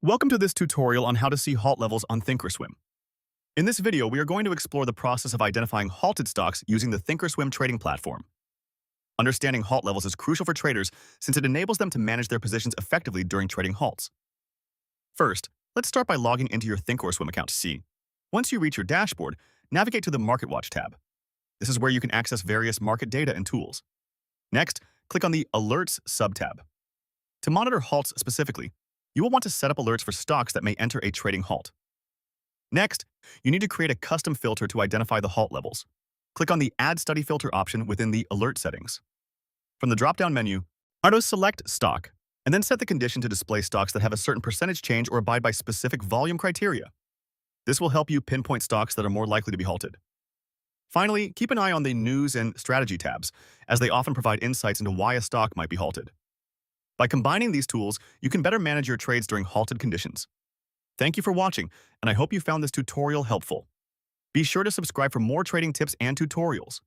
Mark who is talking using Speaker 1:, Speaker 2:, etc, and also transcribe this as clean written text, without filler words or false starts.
Speaker 1: Welcome to this tutorial on how to see halt levels on Thinkorswim. In this video, we are going to explore the process of identifying halted stocks using the Thinkorswim trading platform. Understanding halt levels is crucial for traders since it enables them to manage their positions effectively during trading halts. First, let's start by logging into your Thinkorswim account to see. Once you reach your dashboard, navigate to the Market Watch tab. This is where you can access various market data and tools. Next, click on the Alerts sub-tab. To monitor halts specifically, you will want to set up alerts for stocks that may enter a trading halt. Next, you need to create a custom filter to identify the halt levels. Click on the Add Study Filter option within the Alert settings. From the drop-down menu, auto-select Stock, and then set the condition to display stocks that have a certain percentage change or abide by specific volume criteria. This will help you pinpoint stocks that are more likely to be halted. Finally, keep an eye on the News and Strategy tabs, as they often provide insights into why a stock might be halted. By combining these tools, you can better manage your trades during halted conditions. Thank you for watching, and I hope you found this tutorial helpful. Be sure to subscribe for more trading tips and tutorials.